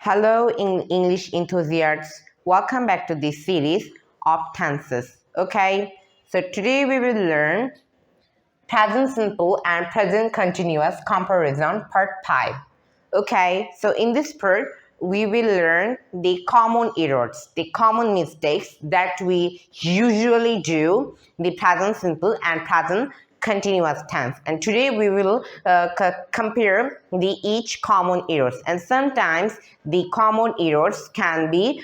Hello, English enthusiasts. Welcome back to this series of tenses. Okay, so today we will learn present simple and present continuous comparison part 5. Okay, so in this part, we will learn the common errors, the common mistakes that we usually do, the present simple and present continuous tense. And today we will compare the each common errors. And sometimes the common errors can be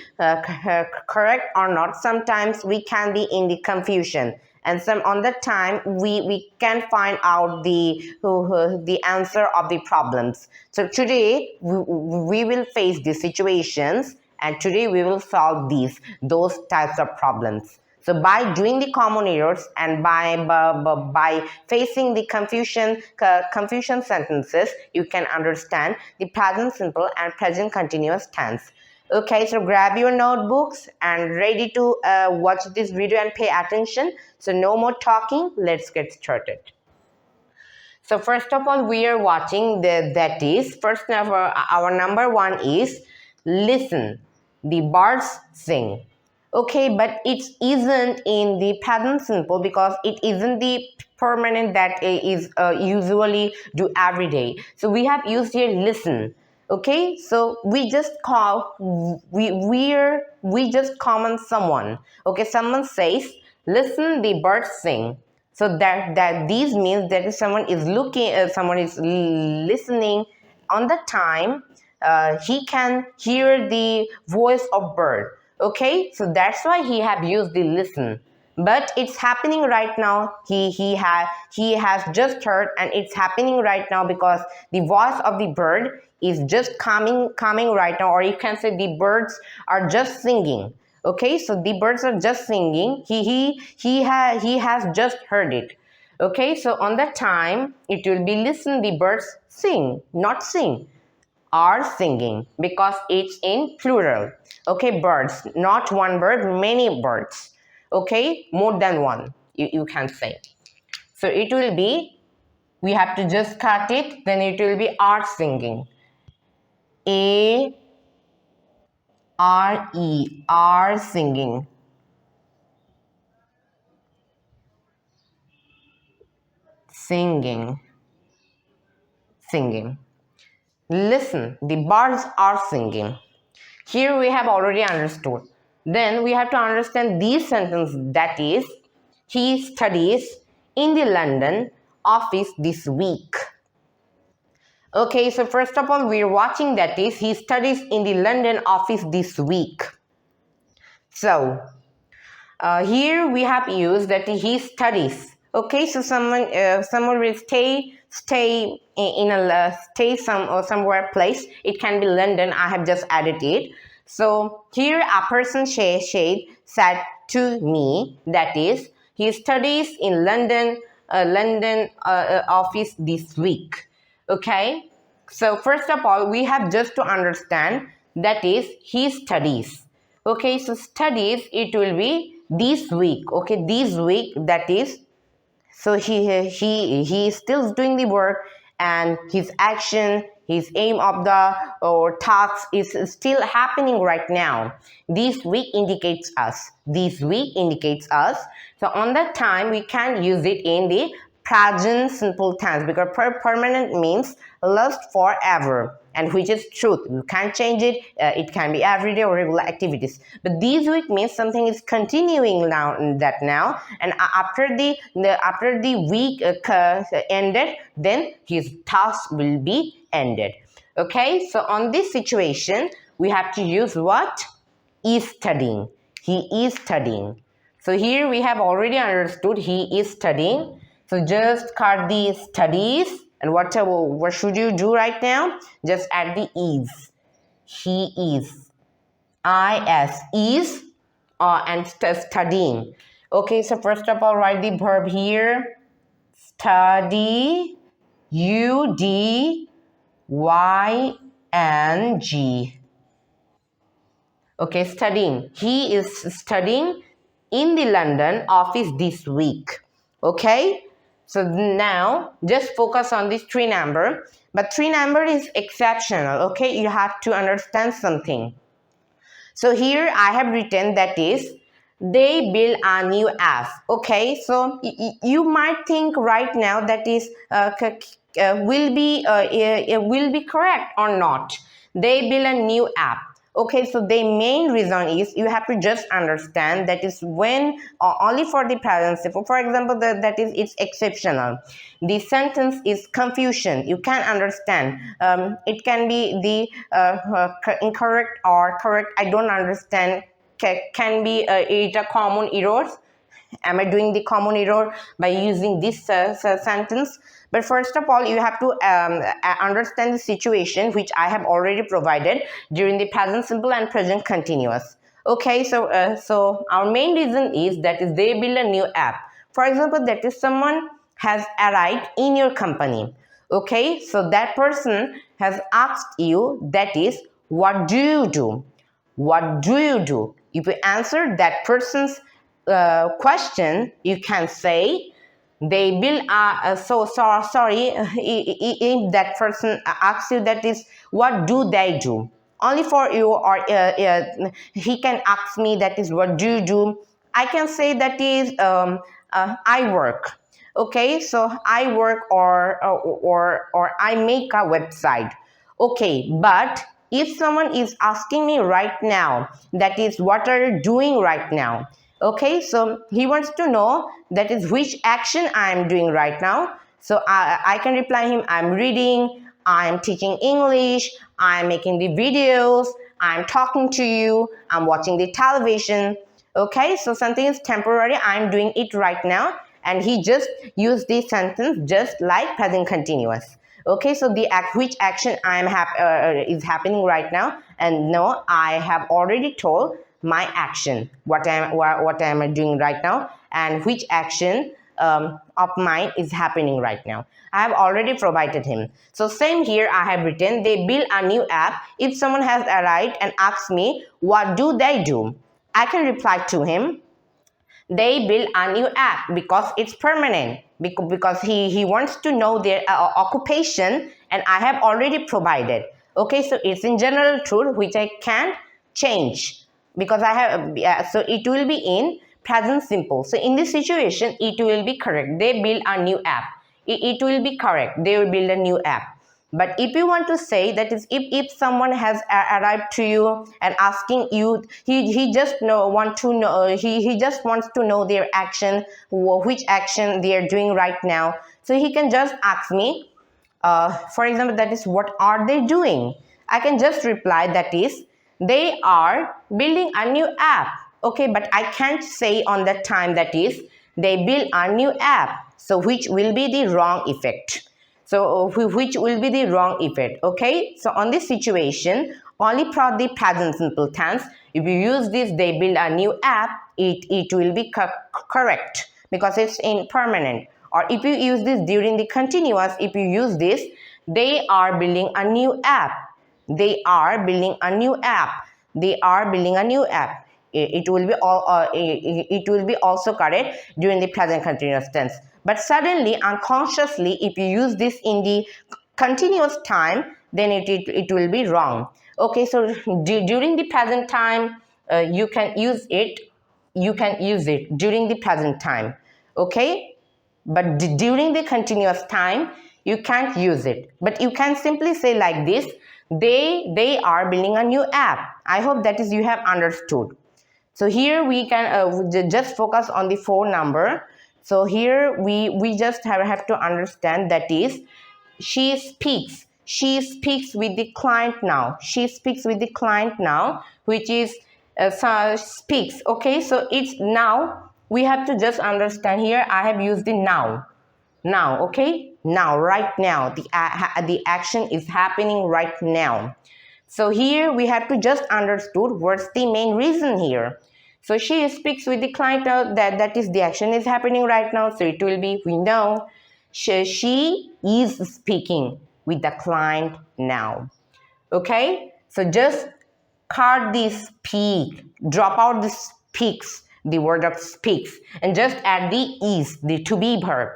correct or not. Sometimes we can be in the confusion. And some on that time we can find out the answer of the problems. So today we will face these situations, and today we will solve those types of problems. So by doing the common errors and by facing the confusion sentences, you can understand the present simple and present continuous tense. Okay, so grab your notebooks and ready to watch this video and pay attention. So no more talking, let's get started. So first of all, we are watching that is, first our number one is listen, the birds sing. Okay, but it isn't in the present simple because it isn't the permanent that is usually do every day. So we have used here listen. Okay, so we just just comment someone. Okay, someone says listen, the birds sing. So that these means that someone is listening on the time he can hear the voice of bird. Okay, so that's why he have used the listen. But it's happening right now. He has just heard, and it's happening right now because the voice of the bird is just coming right now, or you can say the birds are just singing. Okay, so the birds are just singing. He has just heard it. Okay, so on that time it will be listen, the birds sing, not sing, are singing, because it's in plural. Okay, birds, not one bird, many birds. Okay, more than one, you can say. So it will be, we have to just cut it, then it will be are singing. A R E, are singing. Singing. Listen, the birds are singing. Here we have already understood. Then we have to understand this sentence, that is, he studies in the London office this week. Okay, so first of all, we're watching that is, he studies in the London office this week. So here we have used that he studies. Okay, so someone will stay somewhere place. It can be London. I have just added it. So here a person said to me, that is, he studies in London office this week. Okay, so first of all, we have just to understand that is he studies. Okay, so studies, it will be this week. Okay, this week, that is, so he is still doing the work, and his action, his aim of the or task is still happening right now. This week indicates us. This week indicates us. So on that time, we can use it in the present simple tense, because permanent means last forever, and which is truth. You can't change it. It can be everyday or regular activities. But this week means something is continuing now, and after the week ended, then his task will be ended. Okay, so on this situation, we have to use what? Is studying. He is studying. So here we have already understood he is studying. So just cut the studies, and what should you do right now? Just add the is. He is. I-S, is, and studying. Okay, so first of all, write the verb here. Study, U-D-Y-N-G. Okay, studying. He is studying in the London office this week. Okay, so now just focus on this three number. but 3 number is exceptional. Okay, you have to understand something. So here I have written that is they build a new app. Okay, so you might think right now that is will be correct or not. They build a new app. Okay, so the main reason is you have to just understand that is when only for the present simple. For example, that is it's exceptional. The sentence is confusion. You can understand. It can be the incorrect or correct. I don't understand. Can be it a common errors. Am I doing the common error by using this sentence? But first of all, you have to understand the situation which I have already provided during the present simple and present continuous. Okay, so our main reason is that is they build a new app. For example, that is someone has arrived in your company. Okay, so that person has asked you that is what do you do? What do you do? If you answer that person's question, you can say they build sorry if that person asks you that is what do they do, only for you, or he can ask me that is what do you do, I can say that is I work. Okay, so I work or I make a website. Okay, but if someone is asking me right now that is what are you doing right now, okay, so he wants to know that is which action I am doing right now. So I can reply him, I'm reading, I'm teaching English, I'm making the videos, I'm talking to you, I'm watching the television. Okay, so something is temporary, I'm doing it right now, and he just used the sentence just like present continuous. Okay, so the which action is happening right now, and no, I have already told my action, what am I doing right now, and which action of mine is happening right now. I have already provided him. So same here, I have written they build a new app. If someone has arrived and asks me what do they do, I can reply to him they build a new app because it's permanent, because he wants to know their occupation, and I have already provided. Okay, so it's in general truth which I can't change because I have so it will be in present simple. So in this situation it will be correct, they build a new app. It will be correct, they will build a new app. But if you want to say that is if someone has arrived to you and asking you, he just wants to know their action, which action they are doing right now. So he can just ask me, for example, that is what are they doing? I can just reply that is they are building a new app. Okay, but I can't say on that time that is they build a new app. So which will be the wrong effect. So which will be the wrong effect. Okay, so on this situation only for the present simple tense, if you use this they build a new app, it will be correct because it's in permanent. Or if you use this during the continuous, if you use this they are building a new app, they are building a new app, they are building a new app, it will be also correct during the present continuous tense. But suddenly, unconsciously, if you use this in the continuous time, then it will be wrong. Okay, so during the present time, you can use it during the present time. Okay, but during the continuous time, you can't use it. But you can simply say like this, they are building a new app. I hope that is you have understood. So here we can just focus on the 4 number. So here we just have to understand that is she speaks with the client now. She speaks with the client now, which is speaks. Okay, so it's now. We have to just understand here I have used the now. Okay, now, right now, the action is happening right now. So here we have to just understood what's the main reason here. So she speaks with the client now, that is the action is happening right now. So it will be, we know, she is speaking with the client now. Okay, so just cut the speak, drop out the speaks, the word of speaks, and just add the is, the to be verb.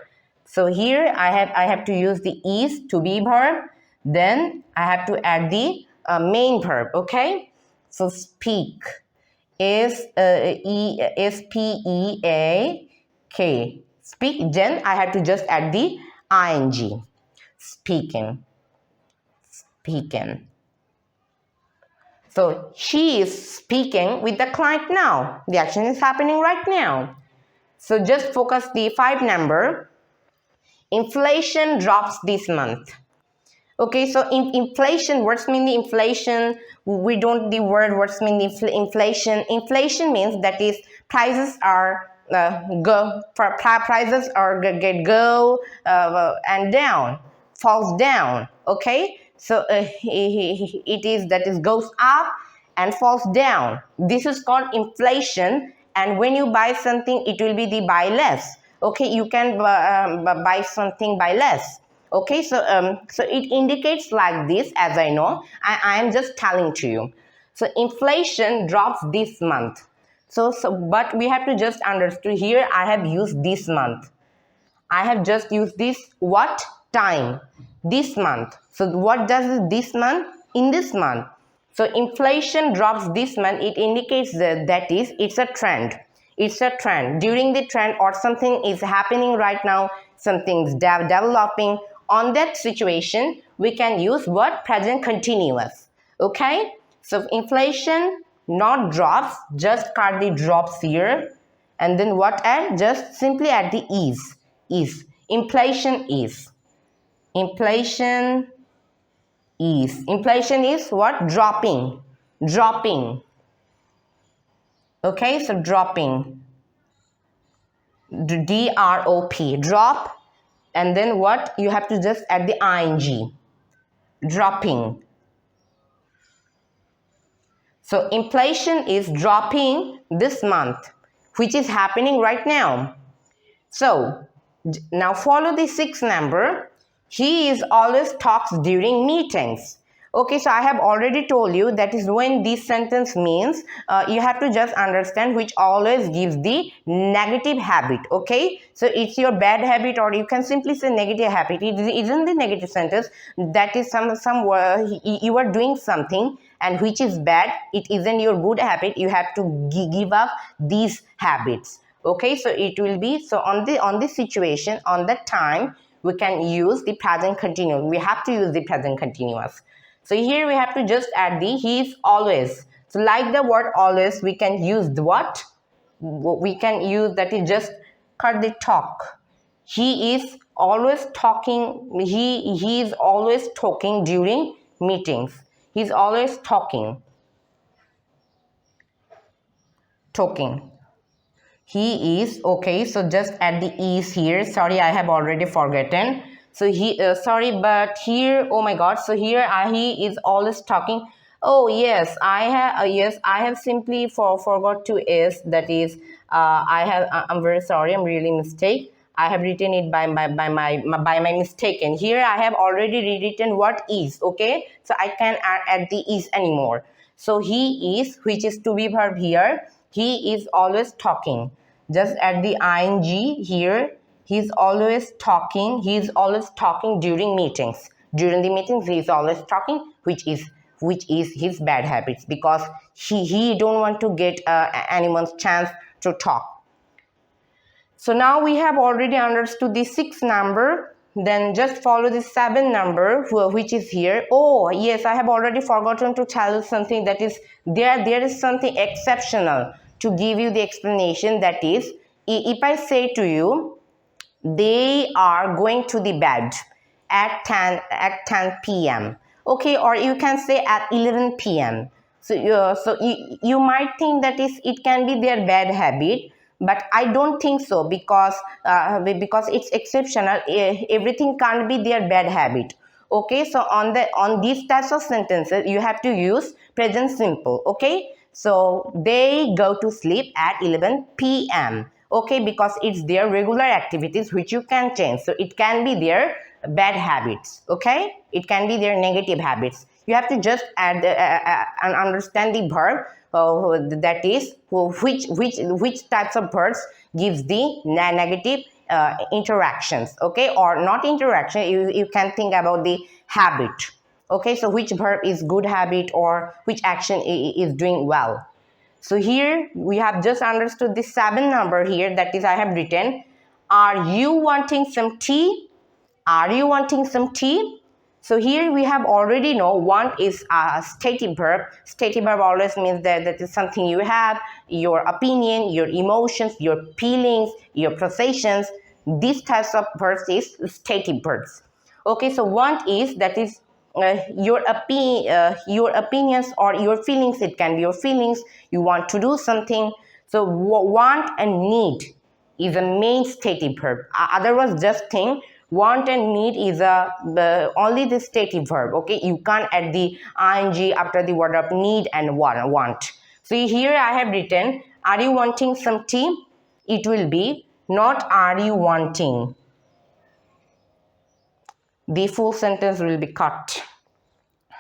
So here I have to use the is to be verb. then I have to add the main verb, okay? So speak is S-P-E-A-K. Speak, then I have to just add the ing. Speaking. Speaking. So she is speaking with the client now. The action is happening right now. So just focus the 5 number. Inflation drops this month. Okay, so inflation, words mean the inflation. We don't the word words mean the inflation. Inflation means that is prices are prices are go and down, falls down. Okay, so it is that is goes up and falls down. This is called inflation. And when you buy something, it will be the buy less. Okay, you can buy something by less. Okay, so it indicates like this, as I know. I am just telling to you. So inflation drops this month. So but we have to just understand here. I have used this month. I have just used this what time? This month. So what does this month? In this month. So inflation drops this month. It indicates that is it's a trend. It's a trend. During the trend or something is happening right now. Something's developing. On that situation, we can use what? Present continuous. Okay? So inflation not drops, just cut the drops here. And then what add? Just simply add the is. Is. Inflation is. Inflation is. Inflation is what? Dropping. Dropping. Okay, so dropping. D-R-O-P. Drop. And then what? You have to just add the ing. Dropping. So inflation is dropping this month, which is happening right now. So now follow the 6th number. He is always talks during meetings. Okay, so I have already told you that is when this sentence means you have to just understand which always gives the negative habit. Okay, so it's your bad habit, or you can simply say negative habit. It isn't the negative sentence. That is some you are doing something and which is bad. It isn't your good habit. You have to give up these habits. Okay, so it will be so on this situation, on that time, we can use the present continuous. We have to use the present continuous. So here we have to just add the he is always. So like the word always, we can use the what? We can use that is just cut the talk. He is always talking. He is always talking during meetings. He's always talking. Talking. He is, okay, so just add the is here. Sorry, I have already forgotten. So he, sorry, but here, oh my God. So here he is always talking. Oh yes, I have simply forgot to is, that is, I'm very sorry, I'm really mistake. I have written it by my mistake, and here I have already rewritten what is. Okay, so I can't add the is anymore. So he is, which is to be verb here. He is always talking. Just add the ing here. He's always talking. He's always talking during meetings. During the meetings, he is always talking, which is his bad habits, because he don't want to get anyone's chance to talk. So now we have already understood the 6th number. Then just follow the 7th number, which is here. Oh yes, I have already forgotten to tell you something, that is there is something exceptional to give you the explanation. That is, if I say to you, they are going to the bed at 10 p.m. Okay, or you can say at 11 p.m. So you might think that it can be their bad habit, but I don't think so, because it's exceptional. Everything can't be their bad habit. Okay, so on these types of sentences, you have to use present simple. Okay, so they go to sleep at 11 p.m. Okay, because it's their regular activities which you can change. So it can be their bad habits. Okay, it can be their negative habits. You have to just add and understand the verb. That is which types of verbs gives the negative interactions, okay, or not interaction, you can think about the habit, okay, so which verb is good habit or which action is doing well. So here we have just understood this 7 number here, that is I have written, are you wanting some tea? Are you wanting some tea? So here we have already know want is a stative verb. Stative verb always means that is something you have, your opinion, your emotions, your feelings, your processions. These types of verbs is stative verbs. Okay, so want is, that is your opinions or your feelings. It can be your feelings. You want to do something. So want and need is a main stative verb. Otherwise, just think want and need is only the stative verb. Okay, you can't add the ing after the word of need and want. So here I have written, are you wanting some tea? It will be not are you wanting. The full sentence will be cut.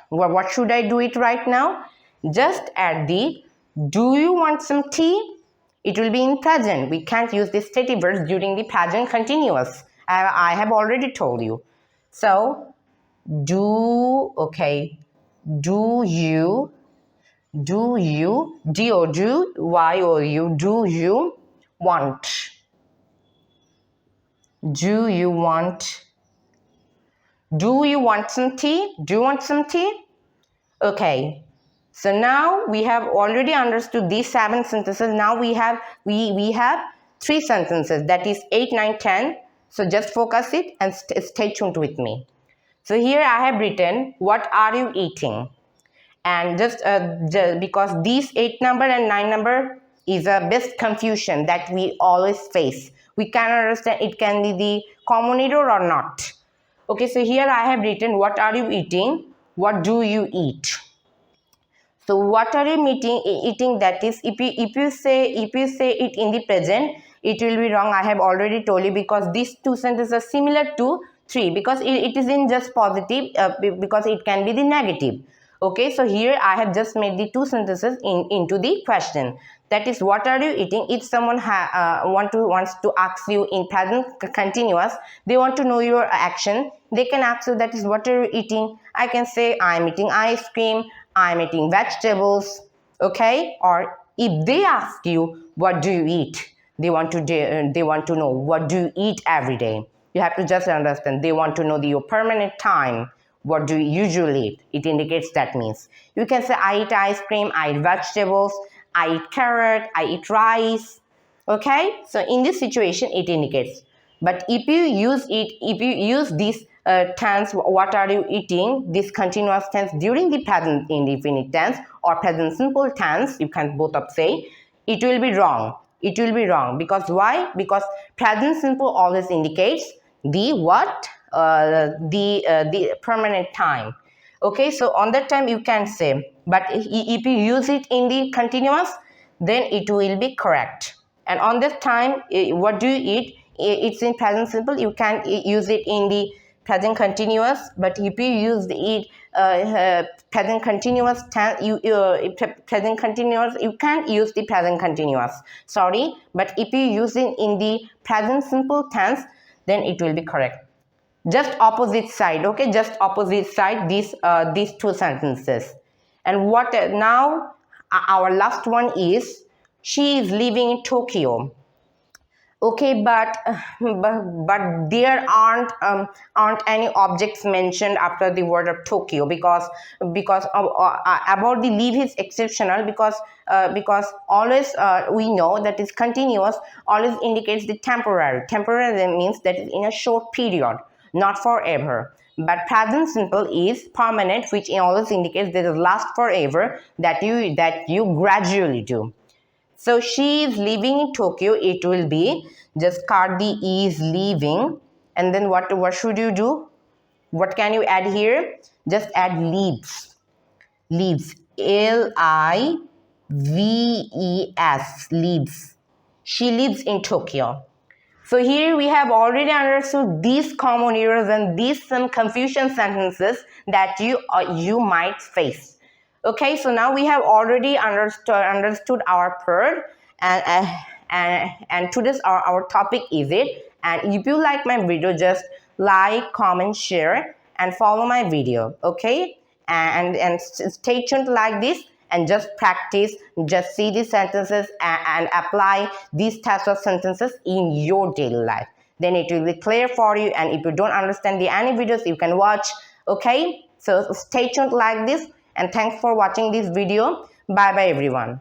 What should I do it right now? Just add the do you want some tea? It will be in present. We can't use the stative verbs during the present continuous. I have already told you. So do you do you want? Do you want? Do you want some tea? Do you want some tea? Okay. So now we have already understood these 7 sentences. Now we have 3 sentences, that is 8, 9, 10. So just focus it and stay tuned with me. So here I have written, what are you eating? And just because these 8 number and 9 number is a best confusion that we always face. We can understand it can be the common error or not. Okay, so here I have written, what are you eating? What do you eat? So what are you eating? That is, if you say it in the present, it will be wrong. I have already told you, because these 2 sentences are similar to 3, because it is in just positive, because it can be the negative. Okay, so here I have just made the 2 sentences into the question. That is, what are you eating? If someone wants to ask you in present continuous, they want to know your action, they can ask you, that is, what are you eating? I can say, I'm eating ice cream, I'm eating vegetables, okay? Or if they ask you, what do you eat? They want to know, what do you eat every day? You have to just understand, they want to know your permanent time. What do you usually eat? It indicates that means. You can say, I eat ice cream, I eat vegetables, I eat carrot, I eat rice, okay? So in this situation, it indicates. But if you use this tense, what are you eating, this continuous tense during the present indefinite tense or present simple tense, you can both of say, it will be wrong. It will be wrong. Because why? Because present simple always indicates the what? The permanent time. Okay, so on that time you can say, but if you use it in the continuous, then it will be correct. And on this time, what do you eat? It's in present simple. You can use it in the present continuous, but if you use the present continuous present continuous, you can't use the present continuous. Sorry, but if you use it in the present simple tense, then it will be correct. Just opposite side, okay? Just opposite side, these 2 sentences. And what now? Our last one is, she is living in Tokyo. Okay, but there aren't any objects mentioned after the word of Tokyo, because about the live is exceptional, because always we know that is continuous always indicates the temporary. Temporary means that is in a short period, not forever. But present simple is permanent, which always indicates that it lasts forever, that you gradually do. So she is living in Tokyo. It will be just cut the is living, and then what should you do? What can you add here? Just add lives. Lives. Lives. Lives. She lives in Tokyo. So here we have already understood these common errors and these some confusion sentences that you might face. Okay, so now we have already understood our part, and today's our topic is it, And if you like my video, just like, comment, share, and follow my video, okay? And stay tuned like this and just practice, just see these sentences and apply these types of sentences in your daily life. Then it will be clear for you, and if you don't understand any videos, you can watch, okay? So stay tuned like this, and thanks for watching this video. Bye bye everyone.